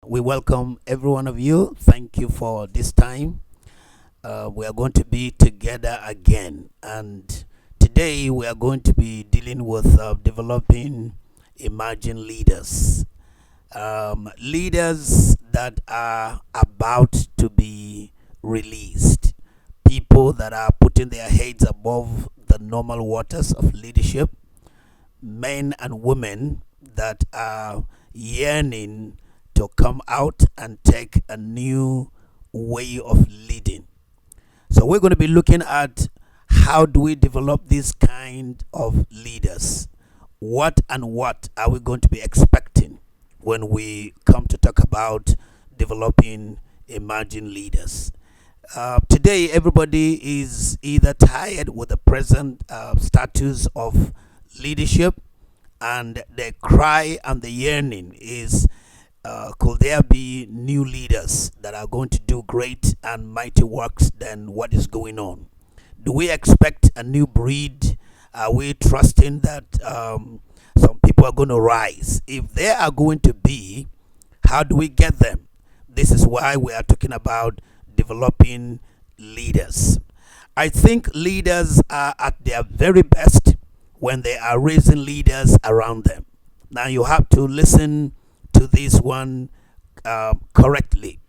We welcome every one of you. Thank you for this time. We are going to be together again, and today we are going to be dealing with developing emerging leaders, leaders that are about to be released, people that are putting their heads above the normal waters of leadership, men and women that are yearning to come out and take a new way of leading. So we're going to be looking at how do we develop this kind of leaders? What are we going to be expecting when we come to talk about developing emerging leaders? Today, everybody is either tired with the present status of leadership, and the cry and the yearning is could there be new leaders that are going to do great and mighty works than what is going on? Do we expect a new breed? Are we trusting that some people are going to rise? If there are going to be, how do we get them? This is why we are talking about developing leaders. I think leaders are at their very best when they are raising leaders around them. Now you have to listen to this one correctly.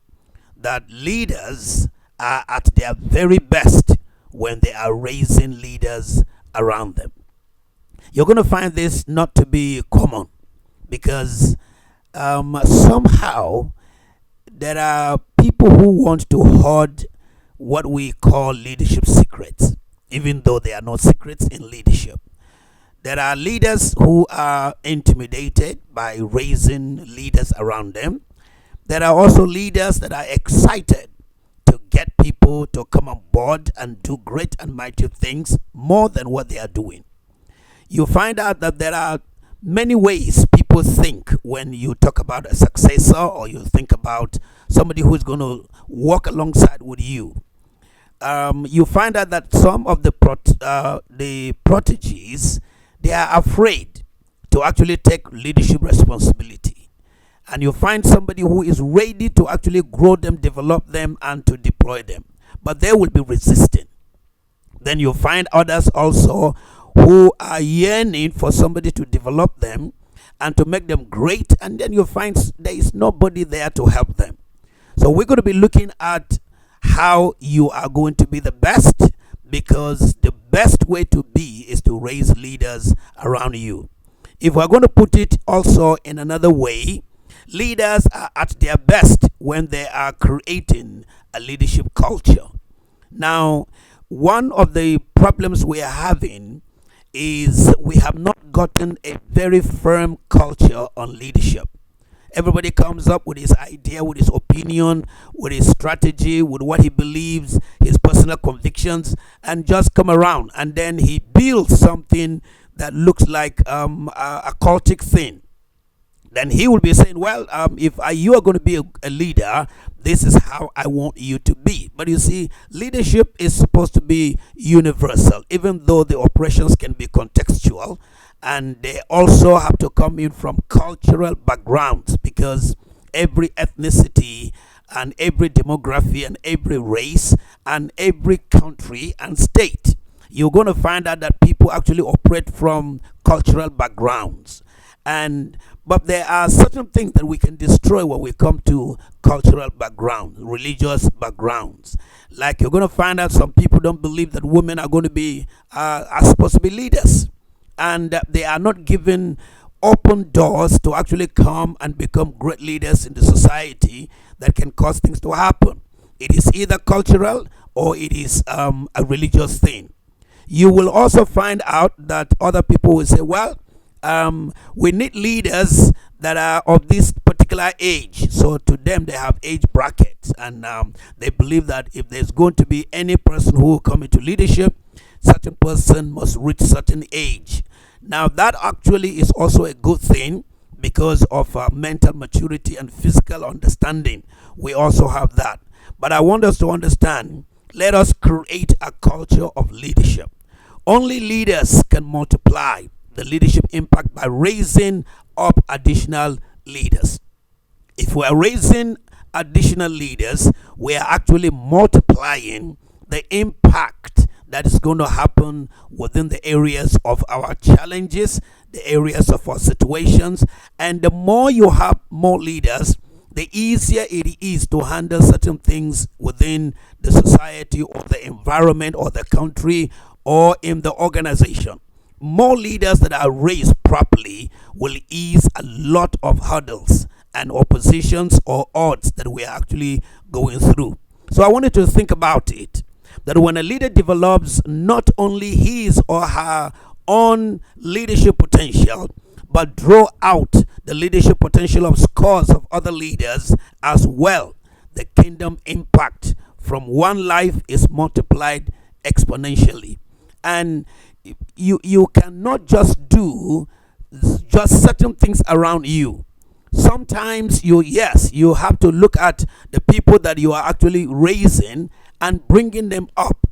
That leaders are at their very best when they are raising leaders around them. You're going to find this not to be common because somehow there are people who want to hoard what we call leadership secrets, even though they are not secrets in leadership. There are leaders who are intimidated by raising leaders around them. There are also leaders that are excited to get people to come on board and do great and mighty things more than what they are doing. You find out that there are many ways people think when you talk about a successor or you think about somebody who is going to walk alongside with you. You find out that some of the proteges, they are afraid to actually take leadership responsibility. And you find somebody who is ready to actually grow them, develop them, and to deploy them. But they will be resistant. Then you find others also who are yearning for somebody to develop them and to make them great. And then you find there is nobody there to help them. So we're going to be looking at how you are going to be the best, because the best way to be is to raise leaders around you. If we're going to put it also in another way, leaders are at their best when they are creating a leadership culture. Now, one of the problems we are having is we have not gotten a very firm culture on leadership. Everybody comes up with his idea, with his opinion, with his strategy, with what he believes, his personal convictions, and just come around. And then he builds something that looks like a cultic thing. Then he will be saying, well, if you are going to be a leader, this is how I want you to be. But you see, leadership is supposed to be universal, even though the operations can be contextual. And they also have to come in from cultural backgrounds, because every ethnicity and every demography and every race and every country and state, you're going to find out that people actually operate from cultural backgrounds. But there are certain things that we can destroy when we come to cultural backgrounds, religious backgrounds. Like you're going to find out some people don't believe that women are going to be are supposed to be leaders, and they are not given open doors to actually come and become great leaders in the society that can cause things to happen. It is either cultural or it is a religious thing. You will also find out that other people will say, well, we need leaders that are of this particular age. So to them, they have age brackets, and they believe that if there's going to be any person who will come into leadership, such a person must reach certain age. Now that actually is also a good thing because of mental maturity and physical understanding. We also have that. But I want us to understand, let us create a culture of leadership. Only leaders can multiply the leadership impact by raising up additional leaders. If we are raising additional leaders, we are actually multiplying the impact that is going to happen within the areas of our challenges, the areas of our situations. And the more you have more leaders, the easier it is to handle certain things within the society or the environment or the country or in the organization. More leaders that are raised properly will ease a lot of hurdles and oppositions or odds that we are actually going through. So I wanted to think about it, that when a leader develops not only his or her own leadership potential, but draw out the leadership potential of scores of other leaders as well, the kingdom impact from one life is multiplied exponentially. And you cannot just do just certain things around you. Sometimes you have to look at the people that you are actually raising and bringing them up,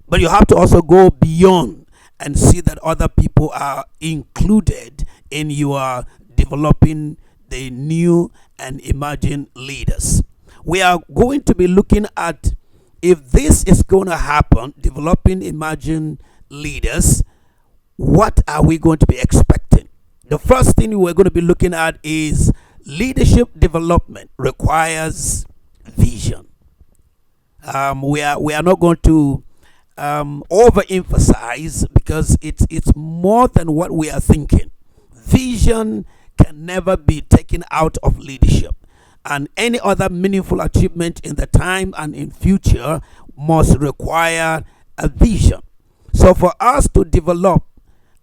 but you have to also go beyond and see that other people are included in your developing the new and emerging leaders. We are going to be looking at, if this is going to happen, developing emerging leaders, what are we going to be expecting? The first thing we're going to be looking at is leadership development requires vision. We are not going to overemphasize, because it's more than what we are thinking. Vision can never be taken out of leadership, and any other meaningful achievement in the time and in future must require a vision. So for us to develop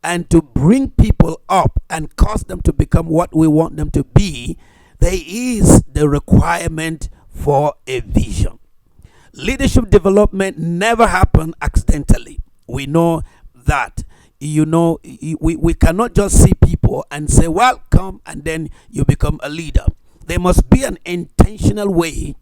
and to bring people up and cause them to become what we want them to be, there is the requirement for a vision. Leadership development never happens accidentally. We know that. We cannot just see people and say, well, come, and then you become a leader. There must be an intentional way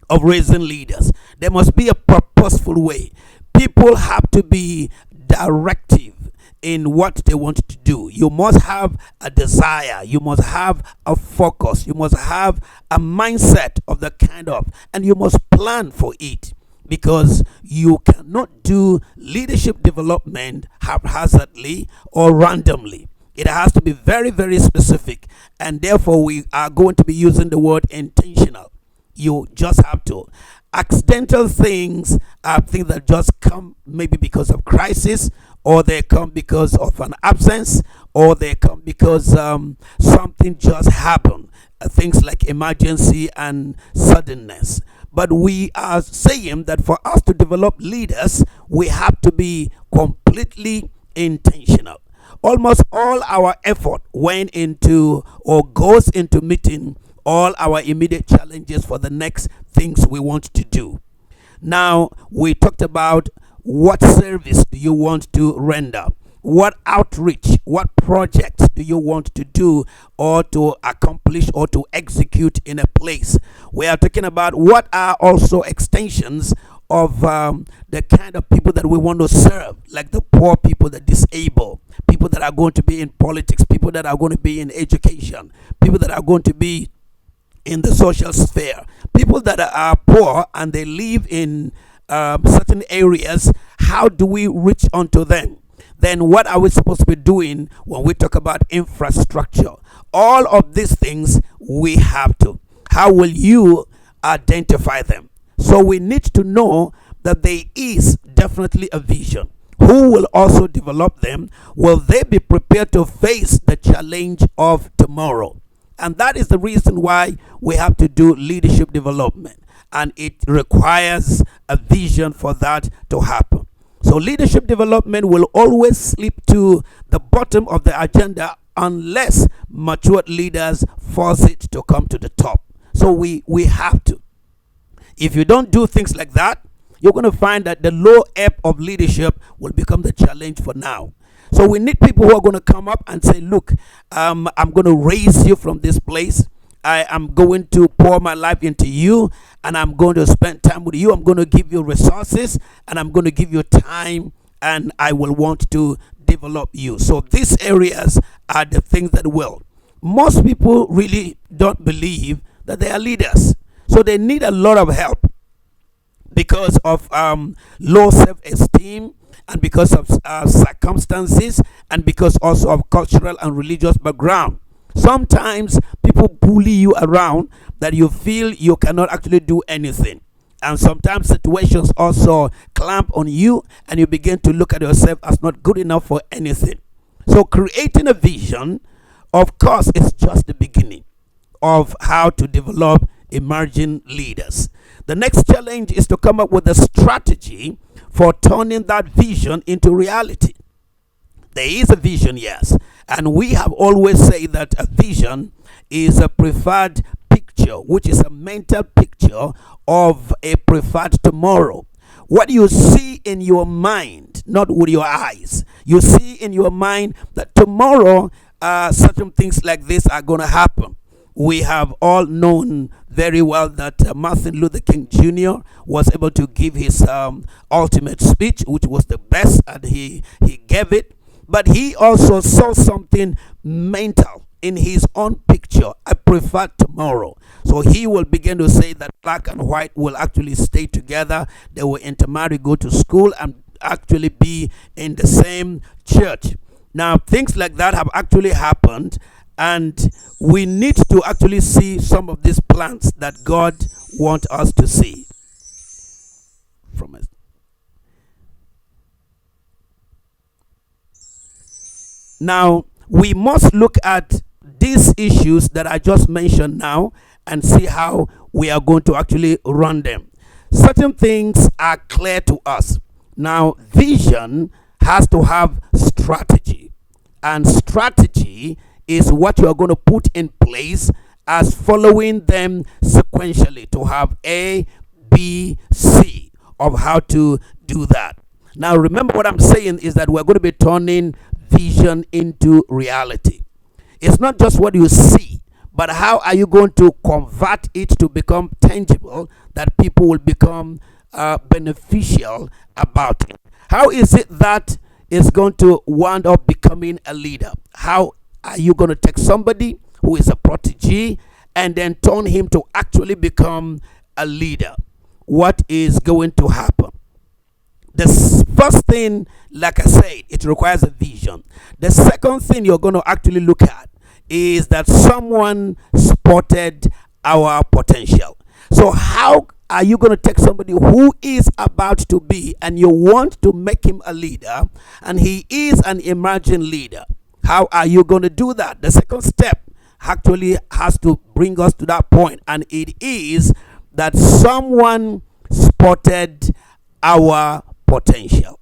of raising leaders. There must be a purposeful way. People have to be directive in what they want to do. You must have a desire. You must have a focus. You must have a mindset of the kind of, and you must plan for it, because you cannot do leadership development haphazardly or randomly. It has to be very, very specific, and therefore we are going to be using the word intentional. You just have to. Accidental things are things that just come maybe because of crisis, or they come because of an absence, or they come because something just happened. Things like emergency and suddenness. But we are saying that for us to develop leaders, we have to be completely intentional. Almost all our effort went into or goes into meeting all our immediate challenges for the next things we want to do. Now, we talked about what service do you want to render? What outreach, what projects do you want to do or to accomplish or to execute in a place? We are talking about what are also extensions of the kind of people that we want to serve, like the poor people, the disabled, people that are going to be in politics, people that are going to be in education, people that are going to be in the social sphere, people that are poor and they live in certain areas. How do we reach onto them? Then what are we supposed to be doing when we talk about infrastructure? All of these things we have to. How will you identify them? So we need to know that there is definitely a vision. Who will also develop them? Will they be prepared to face the challenge of tomorrow? And that is the reason why we have to do leadership development. And it requires a vision for that to happen. So leadership development will always slip to the bottom of the agenda unless matured leaders force it to come to the top. So we have to. If you don't do things like that, you're going to find that the low ebb of leadership will become the challenge for now. So we need people who are going to come up and say, look, I'm going to raise you from this place. I am going to pour my life into you, and I'm going to spend time with you. I'm going to give you resources, and I'm going to give you time, and I will want to develop you. So these areas are the things that will. Most people really don't believe that they are leaders. So they need a lot of help because of low self-esteem, and because of circumstances, and because also of cultural and religious background. Sometimes people bully you around that you feel you cannot actually do anything. And sometimes situations also clamp on you, and you begin to look at yourself as not good enough for anything. So creating a vision, of course, is just the beginning of how to develop emerging leaders. The next challenge is to come up with a strategy for turning that vision into reality. There is a vision, yes, and we have always said that a vision is a preferred picture, which is a mental picture of a preferred tomorrow. What you see in your mind, not with your eyes. You see in your mind that tomorrow certain things like this are going to happen. We have all known very well that Martin Luther King Jr. was able to give his ultimate speech, which was the best, and he gave it. But he also saw something mental in his own picture, a preferred tomorrow. So he will begin to say that black and white will actually stay together. They will intermarry, go to school, and actually be in the same church. Now, things like that have actually happened, and we need to actually see some of these plans that God wants us to see from us. Now, we must look at these issues that I just mentioned now and see how we are going to actually run them. Certain things are clear to us. Now, vision has to have strategy, and strategy is what you are going to put in place as following them sequentially to have A, B, C of how to do that. Now, remember what I'm saying is that we're going to be turning vision into reality. It's not just what you see, but how are you going to convert it to become tangible, that people will become beneficial about it? How is it that is going to wind up becoming a leader? How are you going to take somebody who is a protege and then turn him to actually become a leader? What is going to happen? The first thing, like I said, it requires a vision. The second thing you're going to actually look at is that someone spotted our potential. So how are you going to take somebody who is about to be, and you want to make him a leader, and he is an emerging leader? How are you going to do that? The second step actually has to bring us to that point, and it is that someone spotted our potential.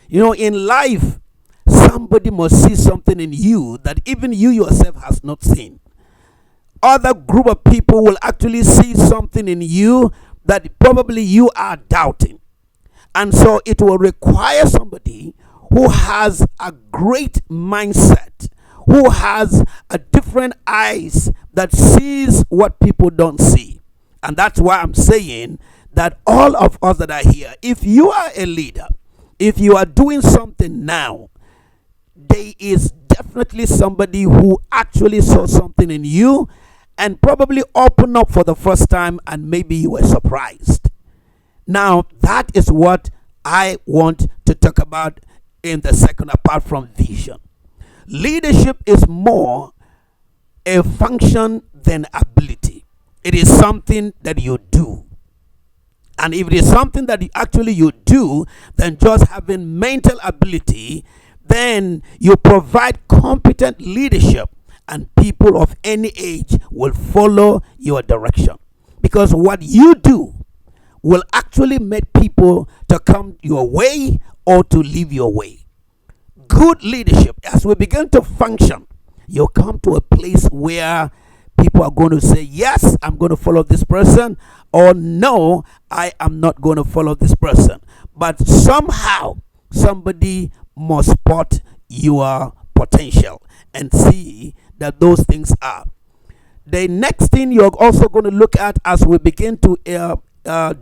You know, in life, somebody must see something in you that even you yourself has not seen. Other group of people will actually see something in you that probably you are doubting. And so it will require somebody who has a great mindset, who has a different eyes that sees what people don't see. And that's why I'm saying that all of us that are here, if you are a leader, if you are doing something now, there is definitely somebody who actually saw something in you and probably opened up for the first time, and maybe you were surprised. Now, that is what I want to talk about in the second, apart from vision. Leadership is more a function than ability. It is something that you do. And if it is something that you do, then just having mental ability, then you provide competent leadership, and people of any age will follow your direction. Because what you do will actually make people to come your way or to leave your way. Good leadership, as we begin to function, you'll come to a place where people are going to say, yes, I'm going to follow this person, or no, I am not going to follow this person. But somehow, somebody must spot your potential and see that those things are. The next thing you're also going to look at as we begin to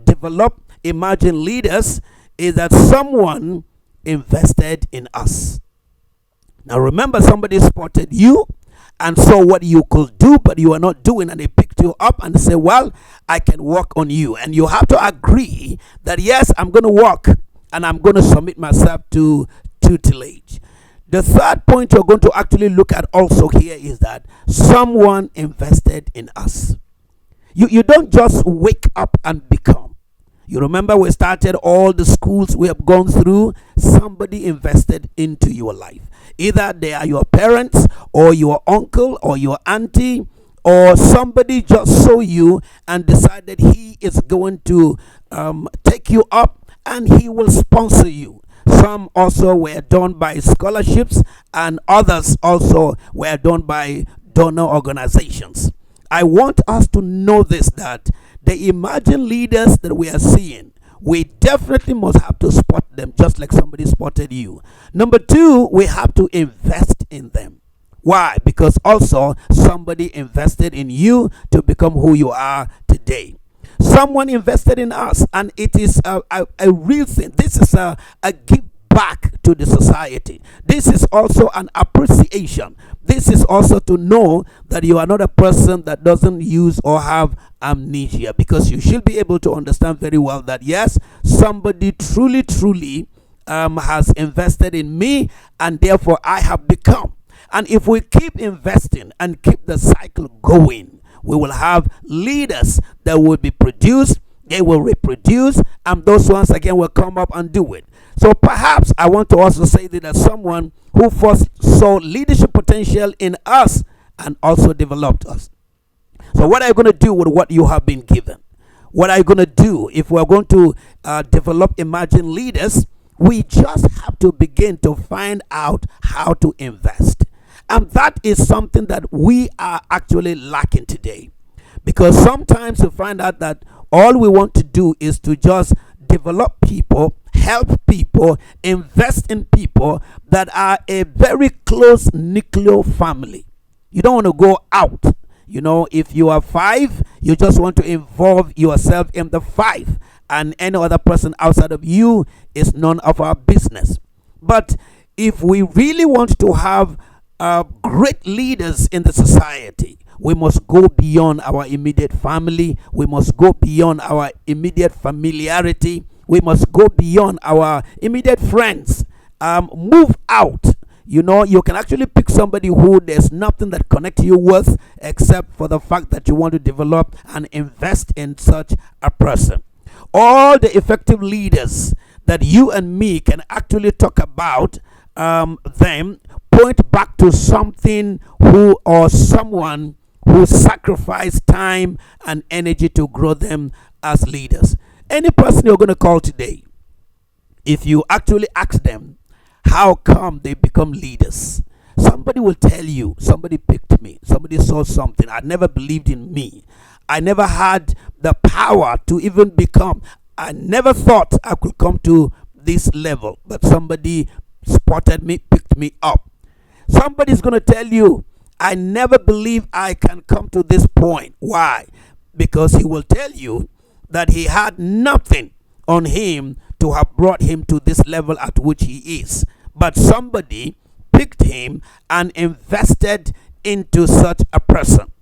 develop emerging leaders is that someone invested in us. Now remember, somebody spotted you and saw what you could do, but you are not doing, and they picked lift you up and say, well, I can work on you. And you have to agree that, yes, I'm going to work and I'm going to submit myself to tutelage. The third point we're going to actually look at also here is that someone invested in us. You don't just wake up and become. You remember we started all the schools we have gone through. Somebody invested into your life. Either they are your parents or your uncle or your auntie, or somebody just saw you and decided he is going to take you up and he will sponsor you. Some also were done by scholarships, and others also were done by donor organizations. I want us to know this, that the emerging leaders that we are seeing, we definitely must have to spot them just like somebody spotted you. Number two, we have to invest in them. Why? Because also somebody invested in you to become who you are today. Someone invested in us, and it is a real thing. This is a give back to the society. This is also an appreciation. This is also to know that you are not a person that doesn't use or have amnesia, because you should be able to understand very well that, yes, somebody truly has invested in me, and therefore I have become. And if we keep investing and keep the cycle going, we will have leaders that will be produced, they will reproduce, and those ones again will come up and do it. So perhaps I want to also say that there's someone who first saw leadership potential in us and also developed us. So what are you going to do with what you have been given? What are you going to do if we're going to develop emerging leaders? We just have to begin to find out how to invest. And that is something that we are actually lacking today. Because sometimes you find out that all we want to do is to just develop people, help people, invest in people that are a very close nuclear family. You don't want to go out. You know, if you are 5, you just want to involve yourself in the 5. And any other person outside of you is none of our business. But if we really want to have great leaders in the society, we must go beyond our immediate family. We must go beyond our immediate familiarity. We must go beyond our immediate friends. Move out. You know, you can actually pick somebody who there's nothing that connects you with except for the fact that you want to develop and invest in such a person. All the effective leaders that you and me can actually talk about, them point back to something who or someone who sacrificed time and energy to grow them as leaders. Any person you're going to call today, if you actually ask them how come they become leaders, somebody will tell you, somebody picked me, somebody saw something. I never believed in me. I never had the power to even become. I never thought I could come to this level, but somebody spotted me, picked me up. Somebody's going to tell you, I never believed I can come to this point. Why? Because he will tell you that he had nothing on him to have brought him to this level at which he is. But somebody picked him and invested into such a person.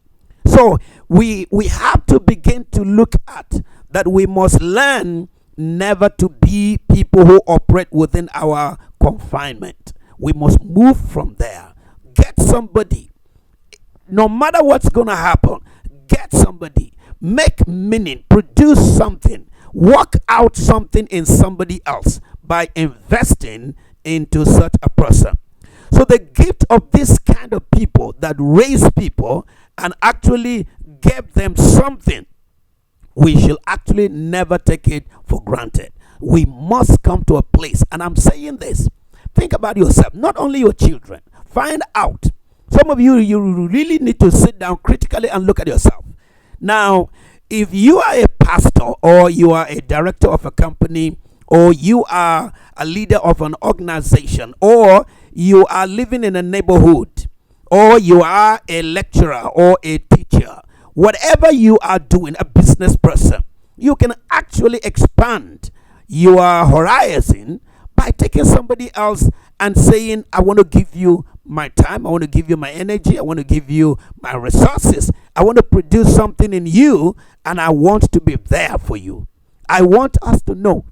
So we have to begin to look at that we must learn never to be people who operate within our confinement. We must move from there. Get somebody. No matter what's going to happen, get somebody. Make meaning. Produce something. Work out something in somebody else by investing into such a person. So the gift of this kind of people that raise people and actually give them something, we shall actually never take it for granted. We must come to a place, and I'm saying this, think about yourself, not only your children. Find out. Some of you really need to sit down critically and look at yourself. Now, if you are a pastor or you are a director of a company or you are a leader of an organization or you are living in a neighborhood or you are a lecturer or a teacher, whatever you are doing, a business person, you can actually expand your horizon by taking somebody else and saying, I want to give you my time. I want to give you my energy. I want to give you my resources. I want to produce something in you, and I want to be there for you. I want us to know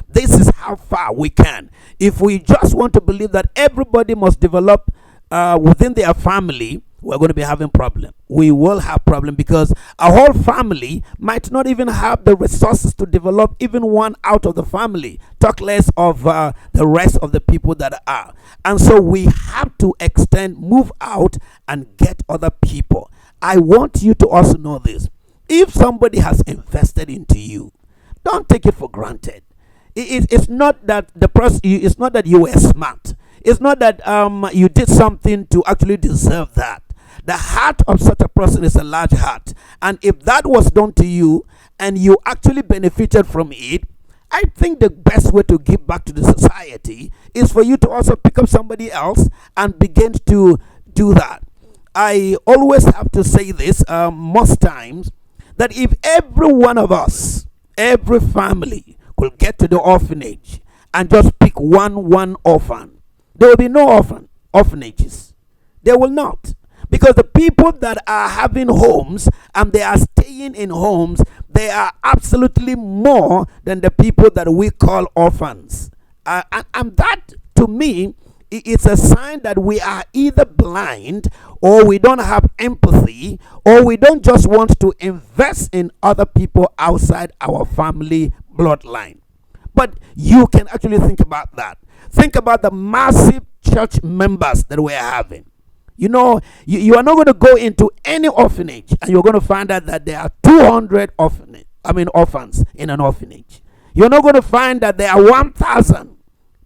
this is how far we can. If we just want to believe that everybody must develop within their family, we're going to be having problem. We will have problem because a whole family might not even have the resources to develop even one out of the family. Talk less of the rest of the people that are. And so we have to extend, move out, and get other people. I want you to also know this. If somebody has invested into you, don't take it for granted. It's not that the person. It's not that you were smart. It's not that you did something to actually deserve that. The heart of such a person is a large heart, and if that was done to you and you actually benefited from it, I think the best way to give back to the society is for you to also pick up somebody else and begin to do that. I always have to say this most times, that if every one of us, every family could get to the orphanage and just pick one orphan, there will be no orphanages. There will not. Because the people that are having homes and they are staying in homes, they are absolutely more than the people that we call orphans. And that, to me, it's a sign that we are either blind, or we don't have empathy, or we don't just want to invest in other people outside our family bloodline. But you can actually think about that. Think about the massive church members that we're having. You know, you are not going to go into any orphanage and you're going to find out that there are 200 orphans in an orphanage. You're not going to find that there are 1,000.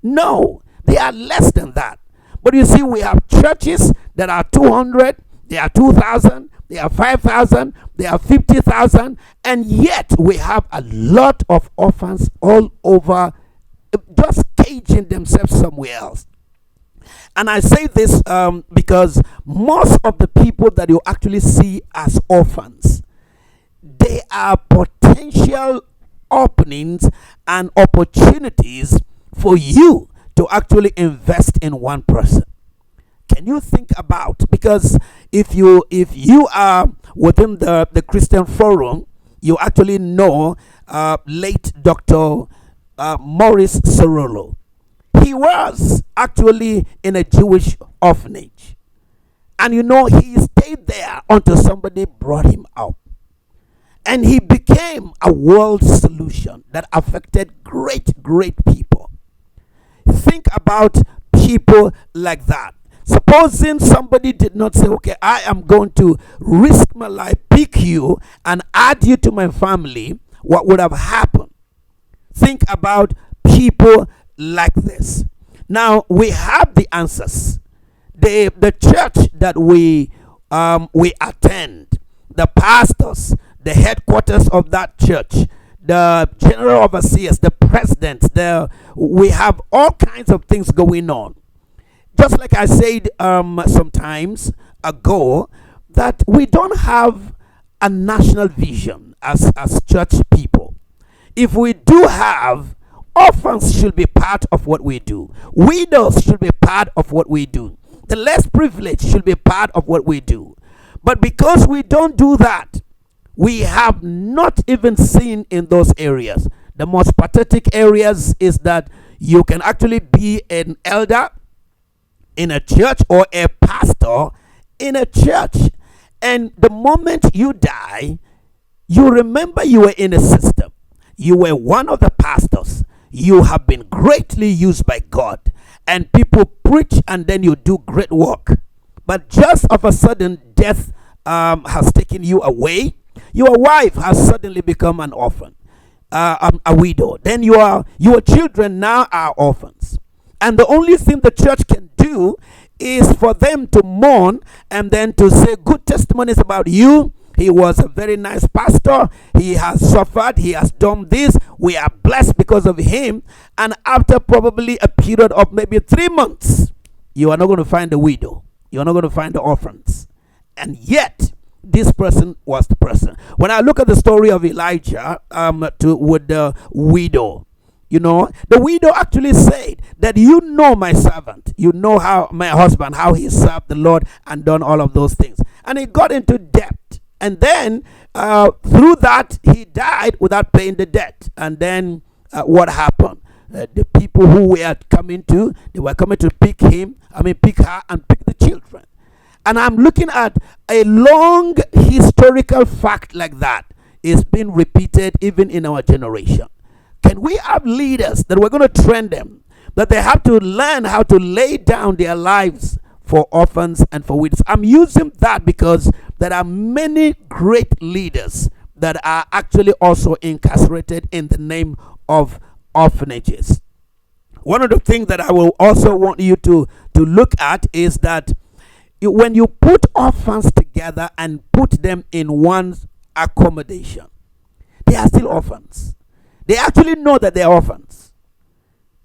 No, they are less than that. But you see, we have churches that are 200, they are 2,000, they are 5,000, they are 50,000, and yet we have a lot of orphans all over, just caging themselves somewhere else. And I say this because most of the people that you actually see as orphans, they are potential openings and opportunities for you to actually invest in one person. Can you think about, because if you are within the Christian Forum, you actually know late Dr. Maurice Cerullo. He was actually in a Jewish orphanage. And you know, he stayed there until somebody brought him out. And he became a world solution that affected great people. Think about people like that. Supposing somebody did not say, okay, I am going to risk my life, pick you, and add you to my family, what would have happened? Think about people like this. Now, we have the answers. The church that we attend, the pastors, the headquarters of that church, the general overseers, the presidents, we have all kinds of things going on. Just like I said sometimes ago, that we don't have a national vision as church people. If we do have, orphans should be part of what we do. Widows should be part of what we do. The less privileged should be part of what we do. But because we don't do that, we have not even seen in those areas. The most pathetic areas is that you can actually be an elder in a church or a pastor in a church, and the moment you die, you remember you were in a system. You were one of the pastors. You have been greatly used by God, and people preach, and then you do great work. But just of a sudden, death has taken you away. Your wife has suddenly become an orphan, a widow. Then your children now are orphans. And the only thing the church can do is for them to mourn and then to say good testimonies about you. He was a very nice pastor. He has suffered. He has done this. We are blessed because of him. And after probably a period of maybe 3 months, you are not going to find the widow. You are not going to find the orphans. And yet, this person was the person. When I look at the story of Elijah with the widow, The widow actually said that, my servant, how my husband, how he served the Lord and done all of those things. And he got into debt. And then through that, he died without paying the debt. And then what happened? The people who were coming to, they were coming to pick her and pick the children. And I'm looking at a long historical fact like that is being repeated even in our generation. Can we have leaders that we're going to train them, that they have to learn how to lay down their lives for orphans and for widows? I'm using that because there are many great leaders that are actually also incarcerated in the name of orphanages. One of the things that I will also want you to look at is that when you put orphans together and put them in one accommodation, they are still orphans. They actually know that they are orphans.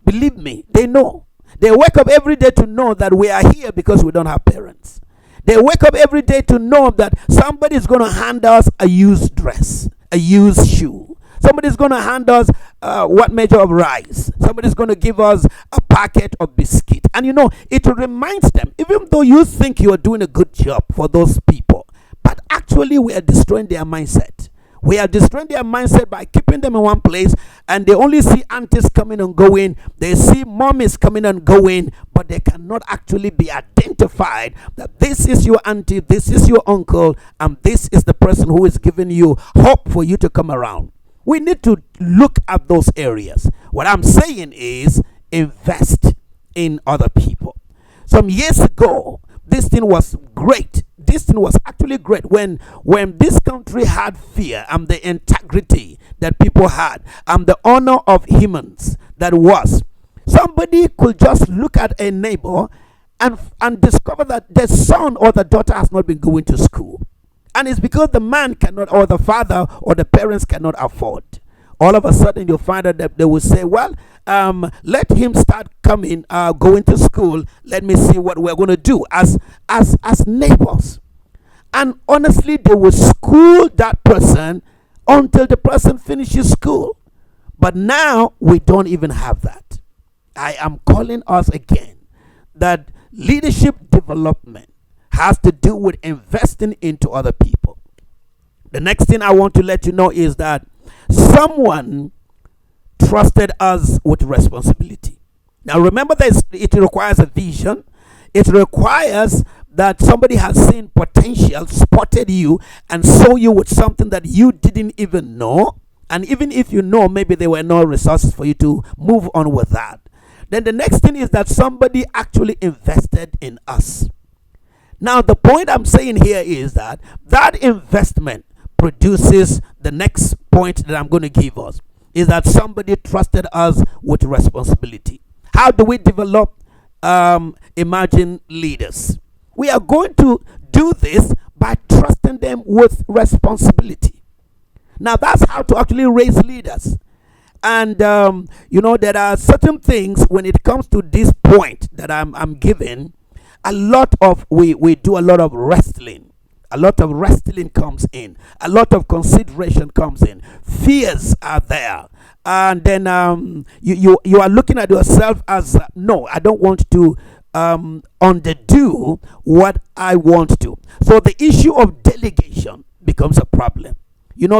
Believe me, they know. They wake up every day to know that we are here because we don't have parents. They wake up every day to know that somebody is going to hand us a used dress, a used shoe. Somebody's going to hand us what measure of rice. Somebody's going to give us a packet of biscuit. And it reminds them, even though you think you are doing a good job for those people, but actually we are destroying their mindset. We are destroying their mindset by keeping them in one place, and they only see aunties coming and going. They see mommies coming and going, but they cannot actually be identified that this is your auntie, this is your uncle, and this is the person who is giving you hope for you to come around. We need to look at those areas. What I'm saying is invest in other people. Some years ago, this thing was great. This thing was actually great when this country had fear and the integrity that people had and the honor of humans that was. Somebody could just look at a neighbor and discover that their son or the daughter has not been going to school. And it's because the man cannot, or the father or the parents cannot afford. All of a sudden you'll find out that they will say, well, let him start going to school. Let me see what we're going to do as neighbors. And honestly, they will school that person until the person finishes school. But now we don't even have that. I am calling us again that leadership development has to do with investing into other people. The next thing I want to let you know is that someone trusted us with responsibility. Now remember that it requires a vision. It requires that somebody has seen potential, spotted you, and saw you with something that you didn't even know. And even if you know, maybe there were no resources for you to move on with that. Then the next thing is that somebody actually invested in us. Now the point I'm saying here is that investment produces the next point that I'm going to give us, is that somebody trusted us with responsibility. How do we develop emerging leaders? We are going to do this by trusting them with responsibility. Now that's how to actually raise leaders. And there are certain things when it comes to this point that I'm giving. We do a lot of wrestling. A lot of wrestling comes in. A lot of consideration comes in. Fears are there. And then you are looking at yourself as, no, I don't want to underdo what I want to. So the issue of delegation becomes a problem.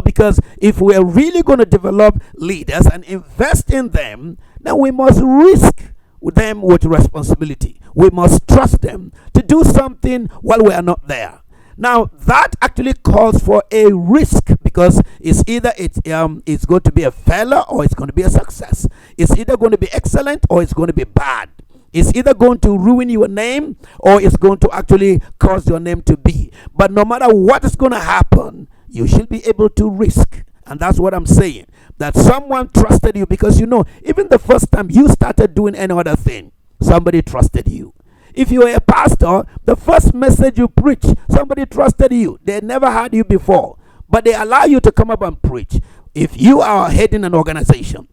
Because if we're really going to develop leaders and invest in them, then we must risk them with responsibility. We must trust them to do something while we are not there. Now that actually calls for a risk, because it's either it's going to be a failure or it's going to be a success. It's either going to be excellent or it's going to be bad. It's either going to ruin your name or it's going to actually cause your name to be. But no matter what is going to happen, you should be able to risk. And that's what I'm saying. That someone trusted you, because even the first time you started doing any other thing, somebody trusted you. If you are a pastor, the first message you preach, somebody trusted you. They never had you before, but they allow you to come up and preach. If you are heading an organization,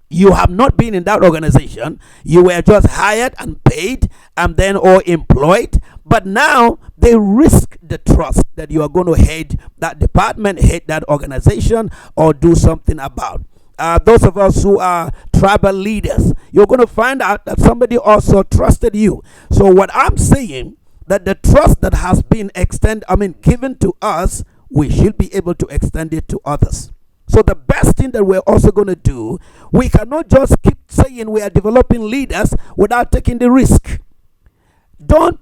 you have not been in that organization, you were just hired and paid and then or employed, but now they risk the trust that you are going to head that department, head that organization, or do something about. those of us who are tribal leaders, you're going to find out that somebody also trusted you. So what I'm saying, that the trust that has been given to us, we should be able to extend it to others. So the best thing that we're also going to do, we cannot just keep saying we are developing leaders without taking the risk. Don't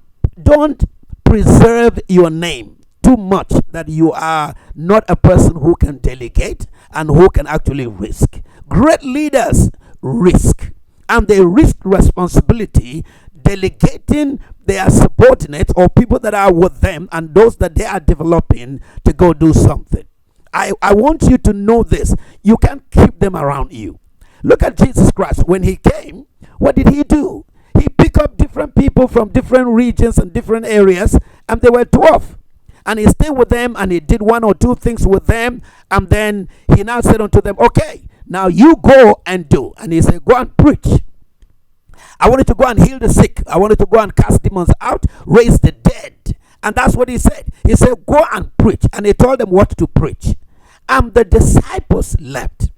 preserve your name too much that you are not a person who can delegate and who can actually risk. Great leaders risk, and they risk responsibility, delegating their subordinates or people that are with them and those that they are developing to go do something. I want you to know this. You can't keep them around you. Look at Jesus Christ. When he came, what did he do? He picked up different people from different regions and different areas, and they were 12. And he stayed with them, and he did one or two things with them, and then he now said unto them, okay, now you go and do. And he said, go and preach. I wanted to go and heal the sick. I wanted to go and cast demons out, raise the dead. And that's what he said. He said, go and preach. And he told them what to preach. And the disciples left.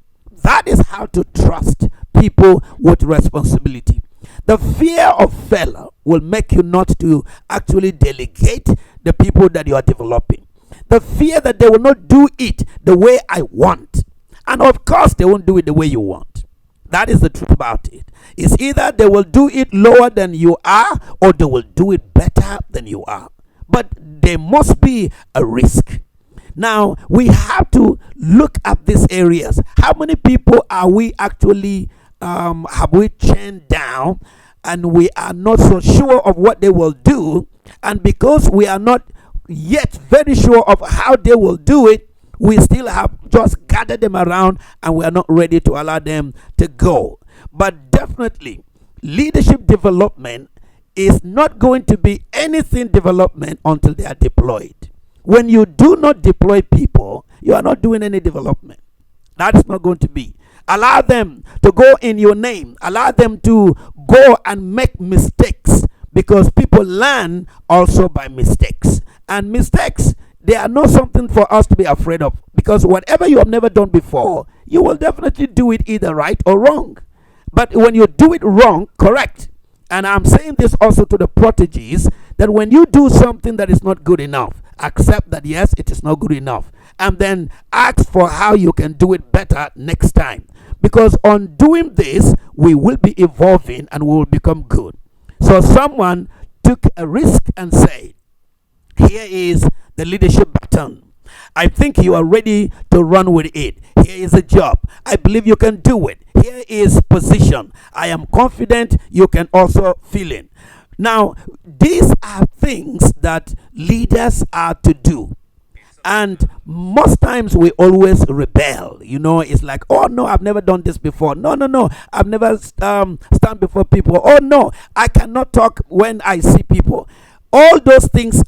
That is how to trust people with responsibility. The fear of failure will make you not to actually delegate the people that you are developing. The fear that they will not do it the way I want. And of course, they won't do it the way you want. That is the truth about it. It's either they will do it lower than you are, or they will do it better than you are. But there must be a risk. Now, we have to look at these areas. How many people are we actually, have we chained down, and we are not so sure of what they will do? And because we are not yet very sure of how they will do it, we still have just gathered them around, and we are not ready to allow them to go. But definitely, leadership development is not going to be anything development until they are deployed. When you do not deploy people, you are not doing any development. That is not going to be. Allow them to go in your name. Allow them to go and make mistakes, because people learn also by mistakes. And mistakes, they are not something for us to be afraid of, because whatever you have never done before, you will definitely do it either right or wrong. But when you do it wrong, correct. And I'm saying this also to the proteges, that when you do something that is not good enough, accept that yes, it is not good enough, and then ask for how you can do it better next time. Because on doing this, we will be evolving and we will become good. So someone took a risk and said, here is the leadership baton. I think you are ready to run with it. Here is a job. I believe you can do it. Here is position. I am confident you can also fill in. Now, these are things that leaders are to do. And most times we always rebel. It's like, oh no, I've never done this before. No, I've never stand before people. Oh no, I cannot talk when I see people. All those things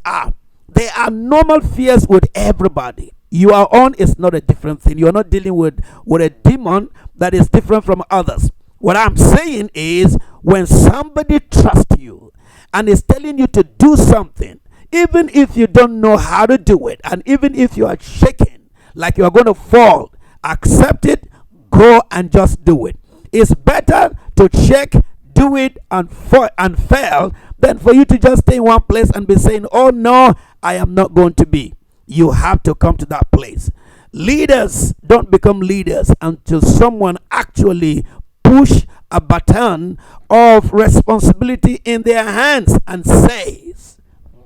they are normal fears with everybody. Your own is not a different thing. You're not dealing with a demon that is different from others. What I'm saying is, when somebody trusts you and is telling you to do something, even if you don't know how to do it, and even if you are shaking like you are going to fall, accept it, go and just do it. It's better to check, do it, and fail than for you to just stay in one place and be saying, oh no, I am not going to be. You have to come to that place. Leaders don't become leaders until someone actually push a baton of responsibility in their hands and says,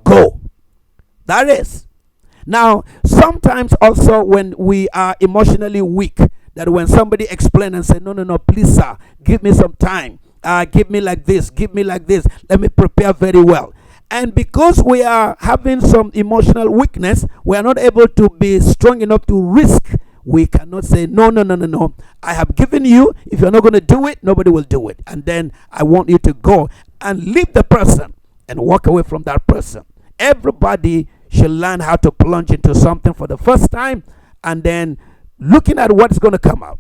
go. That is. Now, sometimes also when we are emotionally weak, that when somebody explains and say, no, please sir, give me some time. Give me like this, let me prepare very well. And because we are having some emotional weakness, we are not able to be strong enough to risk. We cannot say, no, I have given you. If you're not going to do it, nobody will do it. And then I want you to go and leave the person and walk away from that person. Everybody should learn how to plunge into something for the first time, and then looking at what's going to come out.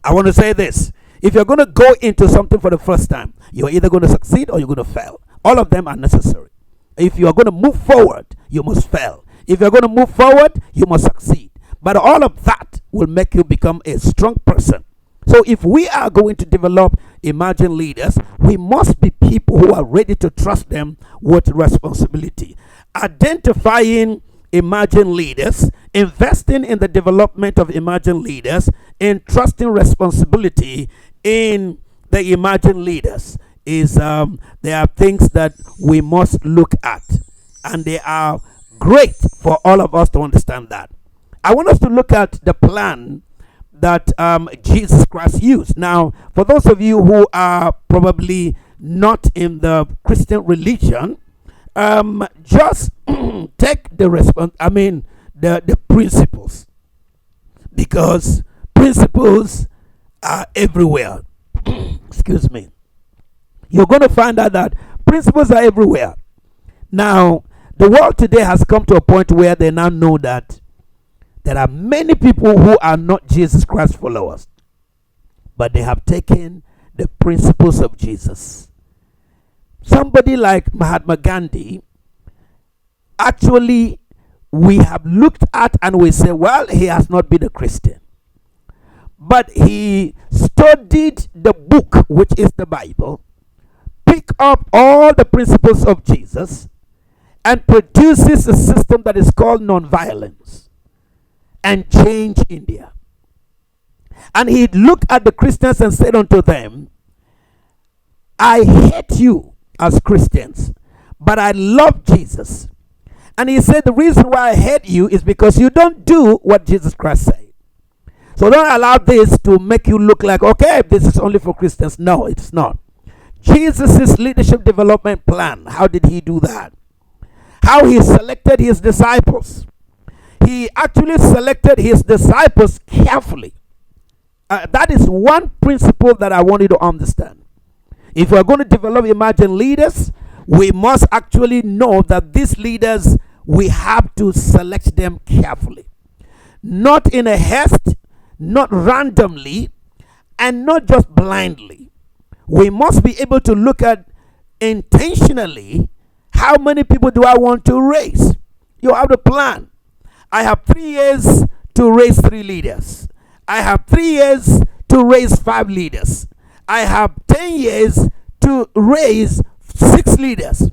I want to say this. If you're going to go into something for the first time, you're either going to succeed or you're going to fail. All of them are necessary. If you are going to move forward, you must fail. If you're going to move forward, you must succeed. But all of that will make you become a strong person. So if we are going to develop emerging leaders, we must be people who are ready to trust them with responsibility. Identifying emerging leaders, investing in the development of emerging leaders, and trusting responsibility in the emerging leaders is there are things that we must look at, and they are great for all of us to understand that. I want us to look at the plan that Jesus Christ used. Now, for those of you who are probably not in the Christian religion, just take the principles, because principles are everywhere. Excuse me. You're going to find out that principles are everywhere. Now, the world today has come to a point where they now know that there are many people who are not Jesus Christ followers, but they have taken the principles of Jesus. Somebody like Mahatma Gandhi, actually, we have looked at and we say, well, he has not been a Christian, but he studied the book, which is the Bible, pick up all the principles of Jesus, and produces a system that is called nonviolence, and change India. And he looked at the Christians and said unto them, I hate you as Christians, but I love Jesus. And he said, the reason why I hate you is because you don't do what Jesus Christ said. So don't allow this to make you look like, okay, this is only for Christians. No, it's not. Jesus' leadership development plan, how did he do that? How he selected his disciples. He actually selected his disciples carefully. That is one principle that I want you to understand. If we are going to develop emerging leaders, we must actually know that these leaders, we have to select them carefully. Not in a haste, not randomly, and not just blindly. We must be able to look at intentionally, how many people do I want to raise? You have the plan. I have 3 years to raise 3 leaders. I have 3 years to raise 5 leaders. I have 10 years to raise 6 leaders.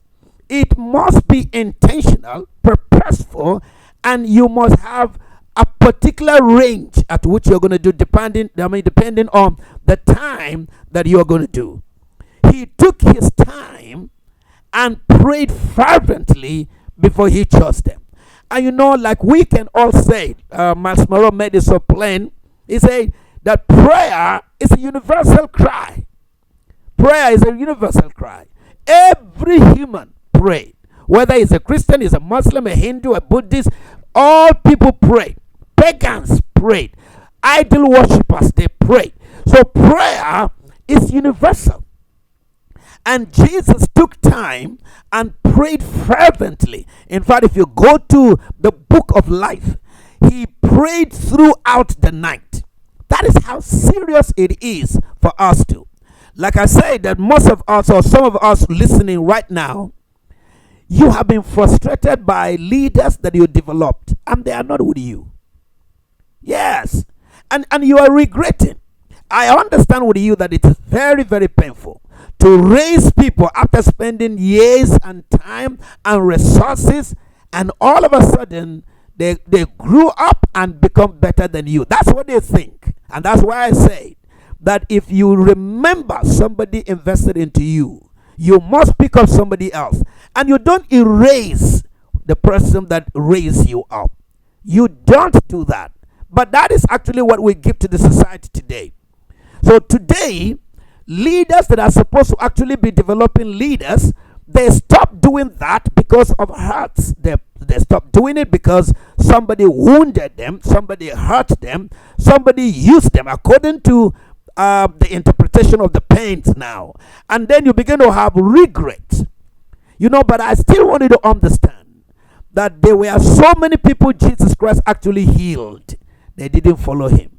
It must be intentional, purposeful, and you must have a particular range at which you're going to do, depending on the time that you're going to do. He took his time and prayed fervently before he chose them. And you know, like we can all say, Miles Monroe made it so plain. He said that prayer is a universal cry. Prayer is a universal cry. Every human prayed. Whether he's a Christian, he's a Muslim, a Hindu, a Buddhist, all people pray. Pagans prayed. Idol worshippers, they prayed. So prayer is universal. And Jesus took time and prayed fervently. In fact, if you go to the book of life, he prayed throughout the night. That is how serious it is for us to. Like I said, that most of us, or some of us listening right now, you have been frustrated by leaders that you developed, and they are not with you. Yes. And you are regretting. I understand with you that it is very, very painful to raise people after spending years and time and resources, and all of a sudden they grew up and become better than you. That's what they think. And that's why I say that if you remember somebody invested into you, you must pick up somebody else. And you don't erase the person that raised you up. You don't do that. But that is actually what we give to the society today. So today, leaders that are supposed to actually be developing leaders, they stop doing that because of hurts. They stop doing it because somebody wounded them, somebody hurt them, somebody used them according to the interpretation of the pains now. And then you begin to have regret. You know, but I still want you to understand that there were so many people Jesus Christ actually healed. They didn't follow him.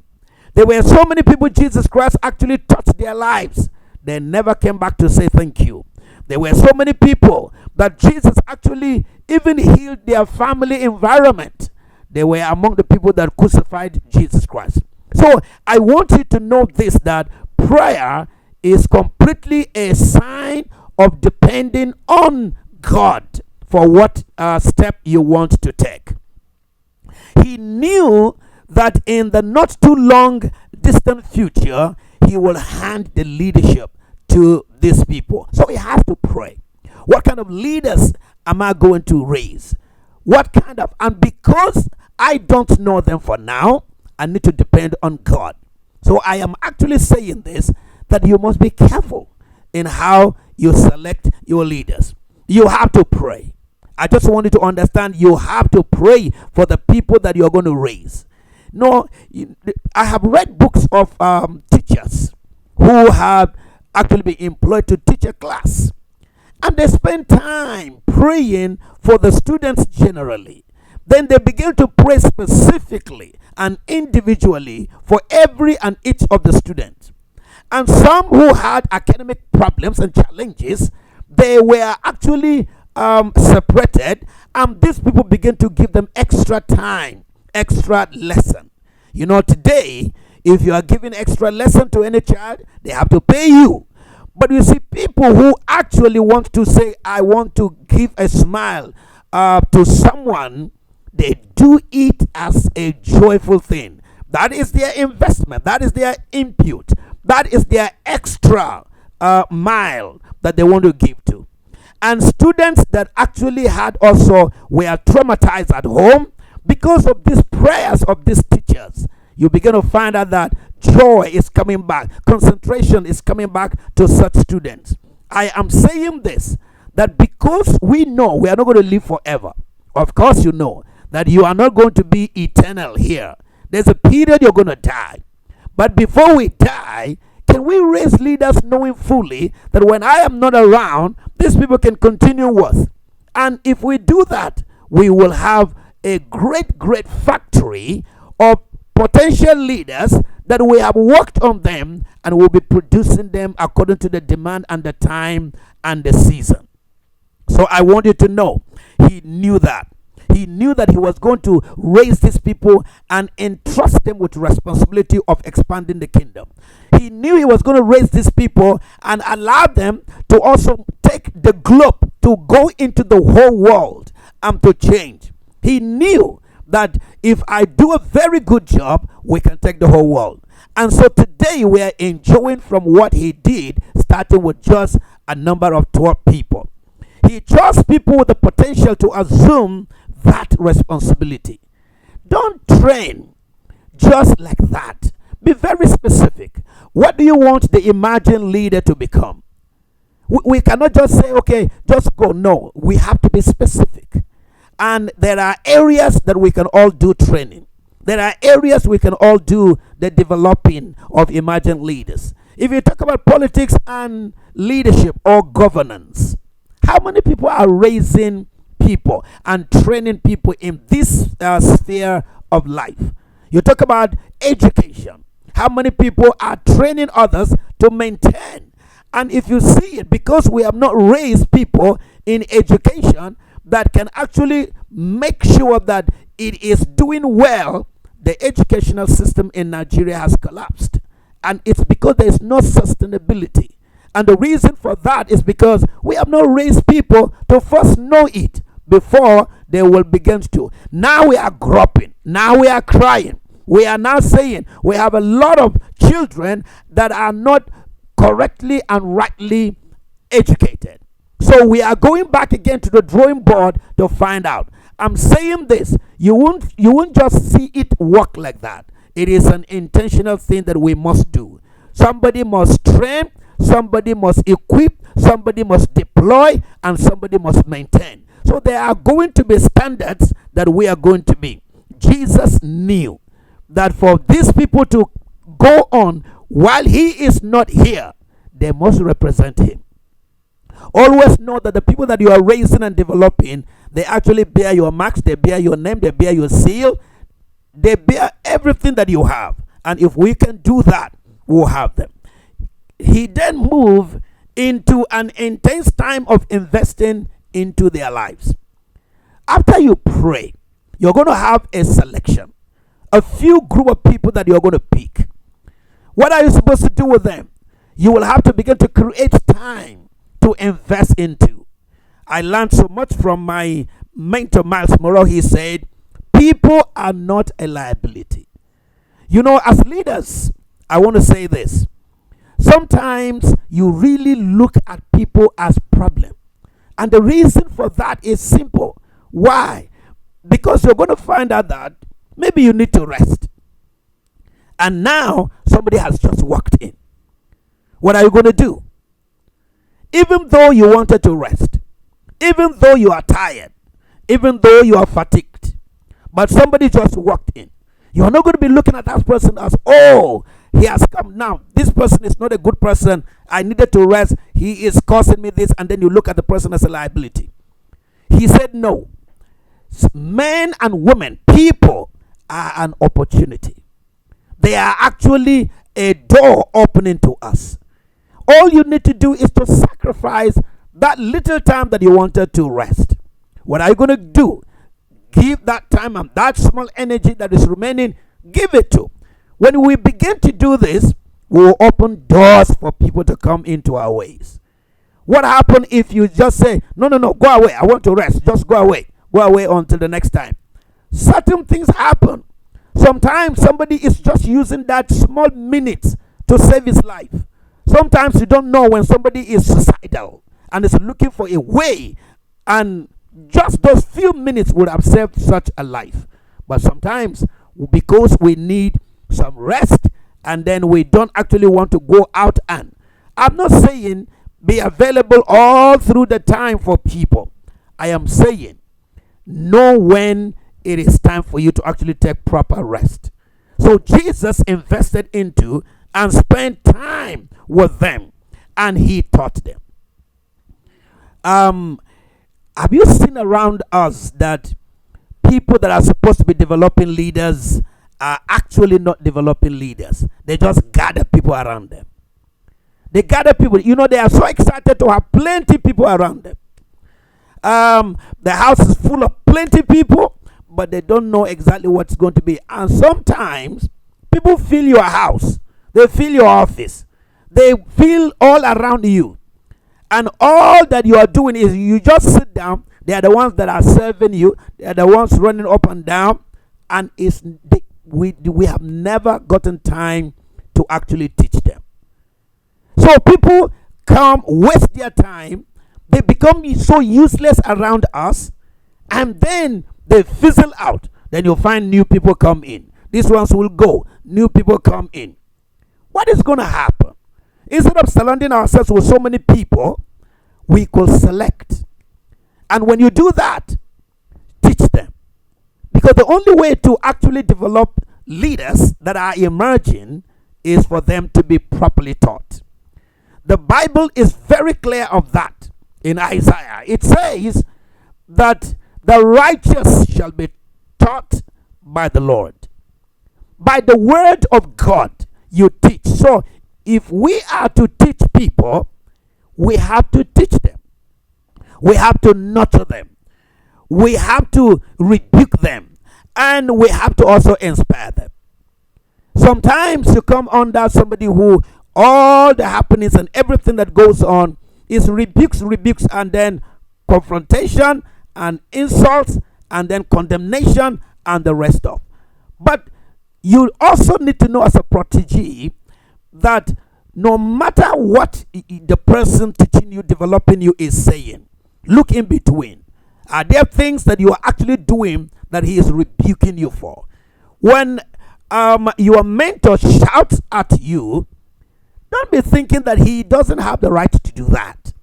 There were so many people Jesus Christ actually touched their lives. They never came back to say thank you. There were so many people that Jesus actually even healed their family environment. They were among the people that crucified Jesus Christ. So I want you to know this, that prayer is completely a sign of depending on God for what step you want to take. He knew that in the not too long distant future, he will hand the leadership to these people. So we have to pray. What kind of leaders am I going to raise? What kind of, and because I don't know them for now, I need to depend on God. So I am actually saying this, that you must be careful in how you select your leaders. You have to pray. I just want you to understand, you have to pray for the people that you're going to raise. No, I have read books of teachers who have actually been employed to teach a class, and they spend time praying for the students generally. Then they begin to pray specifically and individually for every and each of the students. And some who had academic problems and challenges, they were actually separated, and these people begin to give them extra time, extra lesson. You know, today, if you are giving extra lesson to any child, they have to pay you. But you see, people who actually want to say, I want to give a smile to someone, they do it as a joyful thing. That is their investment. That is their input. That is their extra mile that they want to give to. And students that actually had also were traumatized at home because of these prayers of these teachers, you begin to find out that joy is coming back, concentration is coming back to such students. I am saying this, that because we know we are not going to live forever. Of course, you know that you are not going to be eternal here. There's a period you're going to die. But before we die, can we raise leaders knowing fully that when I am not around, these people can continue with? And if we do that, we will have a great factory of potential leaders that we have worked on them, and will be producing them according to the demand and the time and the season. So I want you to know, he knew that. He knew that he was going to raise these people and entrust them with responsibility of expanding the kingdom. He knew he was going to raise these people and allow them to also take the globe, to go into the whole world and to change. He knew that if I do a very good job, we can take the whole world. And so today we are enjoying from what he did, starting with just a number of 12 people. He chose people with the potential to assume that responsibility. Don't train just like that. Be very specific. What do you want the imagined leader to become? We cannot just say, okay, just go. No, we have to be specific. And there are areas that we can all do training. There are areas we can all do the developing of imagined leaders. If you talk about politics and leadership or governance, how many people are raising people and training people in this sphere of life? You talk about education. How many people are training others to maintain? And if you see it, because we have not raised people in education that can actually make sure that it is doing well, the educational system in Nigeria has collapsed. And it's because there is no sustainability. And the reason for that is because we have not raised people to first know it before they will begin to. Now we are groping. Now we are crying. We are now saying we have a lot of children that are not correctly and rightly educated. So we are going back again to the drawing board to find out. I'm saying this, you won't just see it work like that. It is an intentional thing that we must do. Somebody must train, somebody must equip, somebody must deploy, and somebody must maintain. So there are going to be standards that we are going to be. Jesus knew that for these people to go on while he is not here, they must represent him. Always know that the people that you are raising and developing, they actually bear your marks, they bear your name, they bear your seal, they bear everything that you have. And if we can do that, we'll have them. He then moved into an intense time of investing into their lives. After you pray, You're going to have a selection, a few group of people that you're going to pick. What are you supposed to do with them? You will have to begin to create time to invest into. I learned so much from my mentor, Miles Morrow. He said, people are not a liability. As leaders, I want to say this. Sometimes you really look at people as problem. And the reason for that is simple. Why? Because you're going to find out that maybe you need to rest. And now somebody has just walked in. What are you going to do? Even though you wanted to rest, even though you are tired, even though you are fatigued, but somebody just walked in, you are not going to be looking at that person as, oh, he has come now. This person is not a good person. I needed to rest. He is causing me this. And then you look at the person as a liability. He said, no. Men and women, people are an opportunity. They are actually a door opening to us. All you need to do is to sacrifice that little time that you wanted to rest. What are you going to do? Give that time and that small energy that is remaining, give it to. When we begin to do this, we will open doors for people to come into our ways. What happens if you just say, no, go away. I want to rest. Just go away. Go away until the next time. Certain things happen. Sometimes somebody is just using that small minute to save his life. Sometimes you don't know when somebody is suicidal and is looking for a way, and just those few minutes would have saved such a life. But sometimes, because we need some rest, and then we don't actually want to go out, and I'm not saying be available all through the time for people. I am saying know when it is time for you to actually take proper rest. So Jesus invested into and spent time with them, and he taught them. Have you seen around us that people that are supposed to be developing leaders are actually not developing leaders? They just gather people around them. They gather people. They are so excited to have plenty people around them. The house is full of plenty people, but they don't know exactly what's going to be. And sometimes people fill your house. They fill your office. They fill all around you. And all that you are doing is you just sit down. They are the ones that are serving you. They are the ones running up and down. And we have never gotten time to actually teach them. So people come, waste their time. They become so useless around us. And then they fizzle out. Then you'll find new people come in. These ones will go. New people come in. What is going to happen? Instead of surrounding ourselves with so many people, we could select. And when you do that, teach them. Because the only way to actually develop leaders that are emerging is for them to be properly taught. The Bible is very clear of that. In Isaiah, it says that the righteous shall be taught by the Lord. By the word of God, you teach. So if we are to teach people, we have to teach them. We have to nurture them. We have to rebuke them. And we have to also inspire them. Sometimes you come under somebody who all the happenings and everything that goes on is rebukes, and then confrontation and insults and then condemnation and the rest of. But you also need to know as a protege that no matter what the person teaching you, developing you is saying, look in between. Are there things that you are actually doing that he is rebuking you for? When your mentor shouts at you, don't be thinking that he doesn't have the right to do that.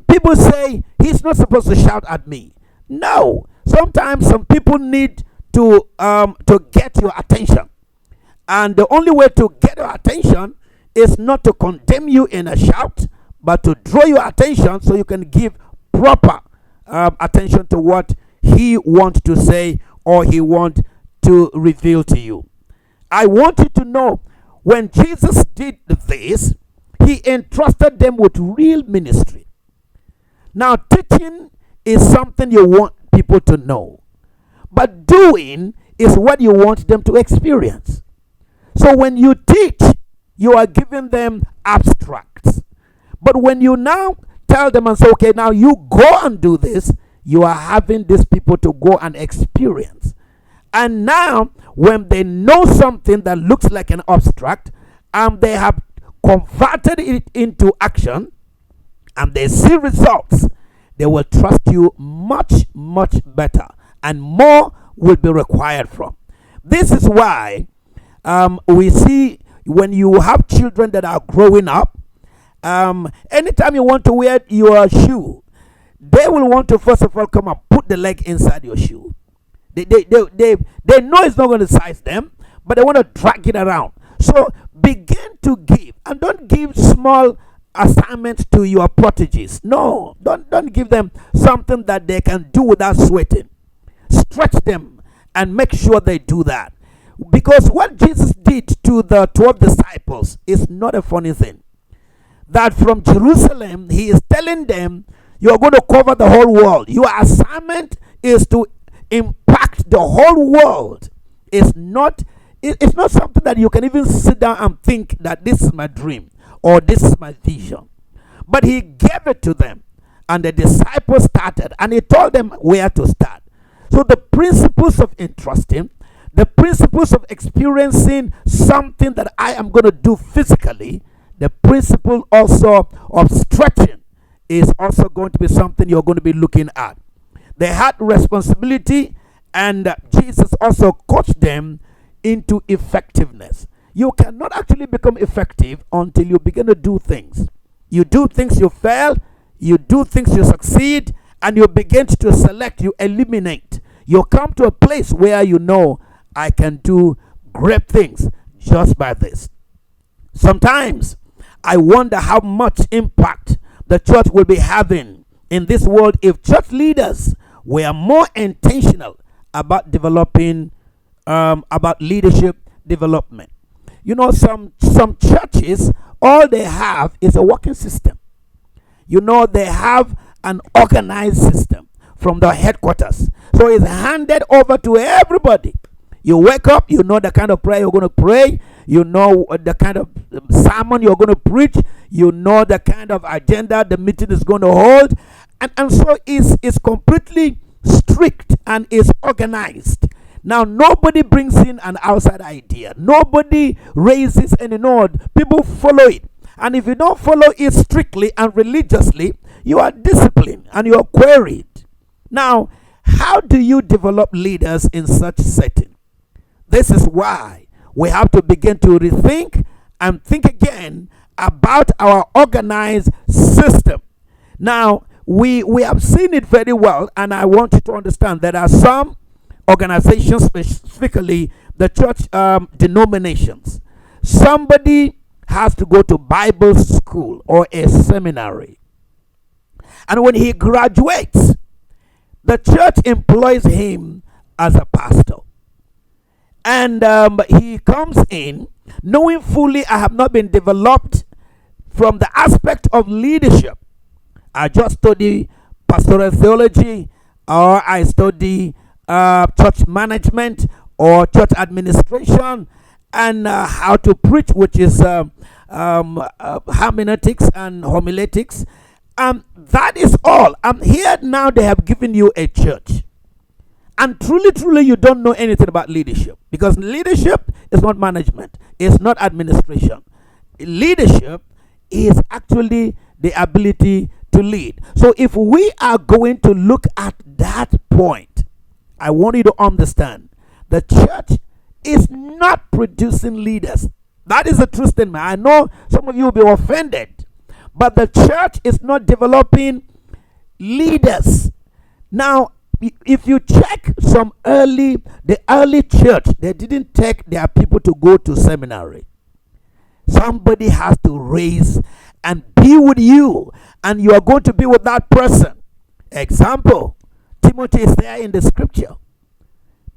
People say he's not supposed to shout at me. No. Sometimes some people need to get your attention. And the only way to get your attention is not to condemn you in a shout, but to draw your attention so you can give proper attention to what he wants to say or he wants to reveal to you. I want you to know, when Jesus did this, he entrusted them with real ministry. Now, teaching is something you want people to know. but doing is what you want them to experience. So when you teach, you are giving them abstracts. But when you now tell them and say, okay, now you go and do this, you are having these people to go and experience. And now, when they know something that looks like an abstract, and they have converted it into action, and they see results, they will trust you much, much better, and more will be required from. This is why we see when you have children that are growing up, anytime you want to wear your shoe, they will want to first of all come and put the leg inside your shoe. They know it's not going to size them, but they want to drag it around. So begin to give, and don't give small assignments to your proteges. No, don't give them something that they can do without sweating. Stretch them and make sure they do that. Because what Jesus did to the 12 disciples is not a funny thing. That from Jerusalem, he is telling them, you are going to cover the whole world. Your assignment is to impact the whole world. It's not something that you can even sit down and think that this is my dream or this is my vision. But he gave it to them, and the disciples started, and he told them where to start. So the principles of entrusting, the principles of experiencing something that I am going to do physically, the principle also of stretching is also going to be something you're going to be looking at. They had responsibility, and Jesus also coached them into effectiveness. You cannot actually become effective until you begin to do things. You do things, you fail. You do things, you succeed. And you begin to select, you eliminate. You come to a place where you know, I can do great things just by this. Sometimes I wonder how much impact the church will be having in this world if church leaders were more intentional about developing, about leadership development. You know, some churches, all they have is a working system. You know, they have an organized system from the headquarters. So it's handed over to everybody. You wake up, you know the kind of prayer you're going to pray. You know the kind of sermon you're going to preach. You know the kind of agenda the meeting is going to hold. And so it's completely strict and is organized. Now, nobody brings in an outside idea. Nobody raises any node. People follow it. And if you don't follow it strictly and religiously, you are disciplined and you are queried. Now, how do you develop leaders in such setting? This is why we have to begin to rethink and think again about our organized system. Now, we have seen it very well, and I want you to understand there are some organizations, specifically the church denominations. Somebody has to go to Bible school or a seminary. And when he graduates, the church employs him as a pastor. And he comes in knowing fully I have not been developed from the aspect of leadership. I just study pastoral theology, or I study church management or church administration, and how to preach, which is hermeneutics and homiletics. That is all. Here now they have given you a church. And truly, you don't know anything about leadership. Because leadership is not management. It's not administration. Leadership is actually the ability to lead. So if we are going to look at that point, I want you to understand the church is not producing leaders. That is a true statement. I know some of you will be offended, but the church is not developing leaders. Now, if you check the early church, they didn't take their people to go to seminary. Somebody has to raise and be with you, and you are going to be with that person. Example, Timothy is there in the scripture.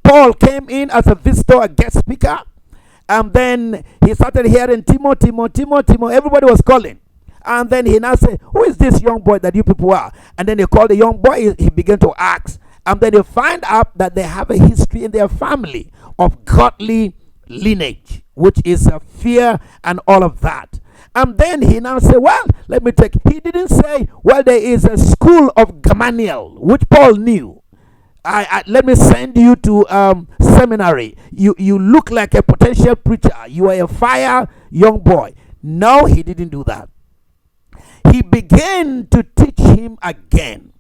Paul came in as a visitor, a guest speaker, and then he started hearing Timothy. Everybody was calling. And then he now said, who is this young boy that you people are? And then they called the young boy. He began to ask. And then you find out that they have a history in their family of godly lineage, which is a fear and all of that. And then he now say, well, let me take. He didn't say, well, there is a school of Gamaliel, which Paul knew. Let me send you to seminary. You look like a potential preacher. You are a fire young boy. No, he didn't do that. He began to teach him again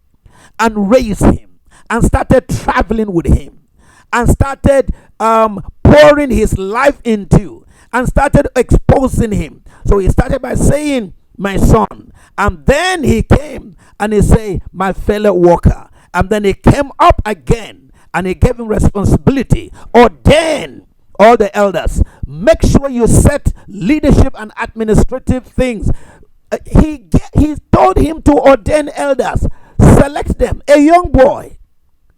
and raise him and started traveling with him and started pouring his life into and started exposing him. So he started by saying, my son. And then he came and he said, my fellow worker. And then he came up again and he gave him responsibility. Ordain all the elders. Make sure you set leadership and administrative things. He told him to ordain elders. Select them. A young boy.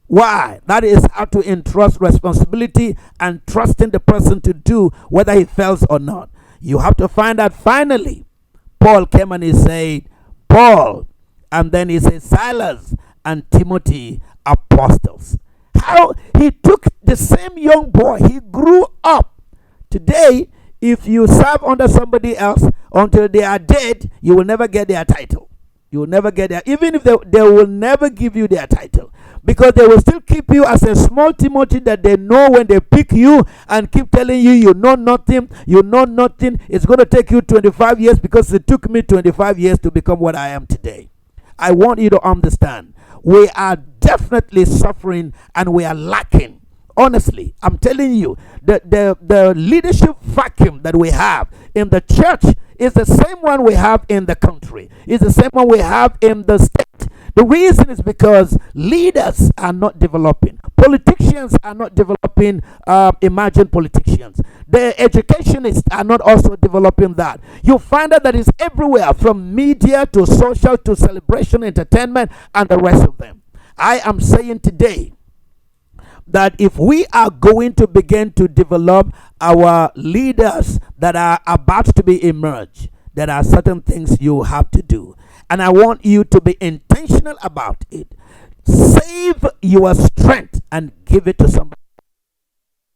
Why? That is how to entrust responsibility and trusting the person to do whether he fails or not. You have to find out finally. Paul came and he said, Paul. And then he said, Silas and Timothy, apostles. How he took the same young boy, he grew up. Today, if you serve under somebody else until they are dead, you will never get their title. You will never get their, even if they will never give you their title, because they will still keep you as a small Timothy that they know when they pick you and keep telling you, you know nothing, it's going to take you 25 years because it took me 25 years to become what I am today. I want you to understand, we are definitely suffering and we are lacking. Honestly, I'm telling you, the leadership vacuum that we have in the church is the same one we have in the country. It's the same one we have in the state. The reason is because leaders are not developing. Politicians are not developing emerging politicians. The educationists are not also developing that. You find out that it's everywhere, from media to social to celebration, entertainment, and the rest of them. I am saying today that if we are going to begin to develop our leaders that are about to be emerged, there are certain things you have to do. And I want you to be intentional about it. Save your strength and give it to somebody.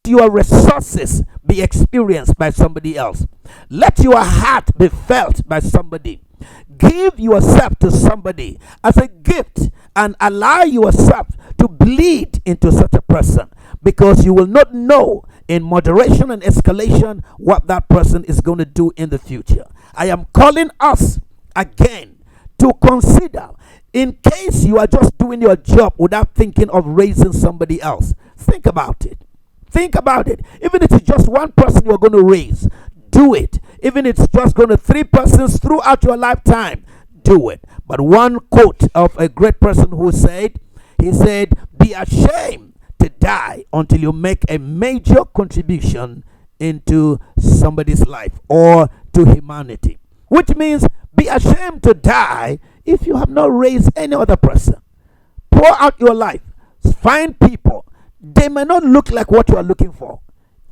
Your resources be experienced by somebody else. Let your heart be felt by somebody. Give yourself to somebody as a gift and allow yourself to bleed into such a person, because you will not know in moderation and escalation what that person is going to do in the future. I am calling us again to consider, in case you are just doing your job without thinking of raising somebody else. Think about it. Think about it. Even if it's just one person you're going to raise, do it. Even if it's just going to 3 persons throughout your lifetime, do it. But one quote of a great person who said, he said, be ashamed to die until you make a major contribution into somebody's life or to humanity. Which means be ashamed to die if you have not raised any other person. Pour out your life. Find people. They may not look like what you are looking for.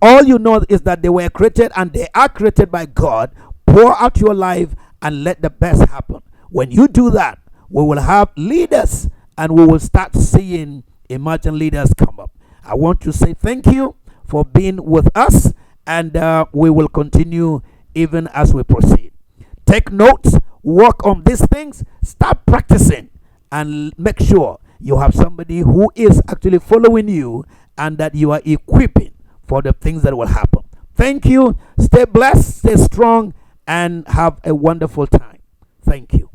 All you know is that they were created and they are created by God. Pour out your life and let the best happen. When you do that, we will have leaders and we will start seeing emerging leaders come up. I want to say thank you for being with us, and we will continue even as we proceed. Take notes, work on these things, start practicing, and make sure you have somebody who is actually following you and that you are equipping for the things that will happen. Thank you. Stay blessed, stay strong, and have a wonderful time. Thank you.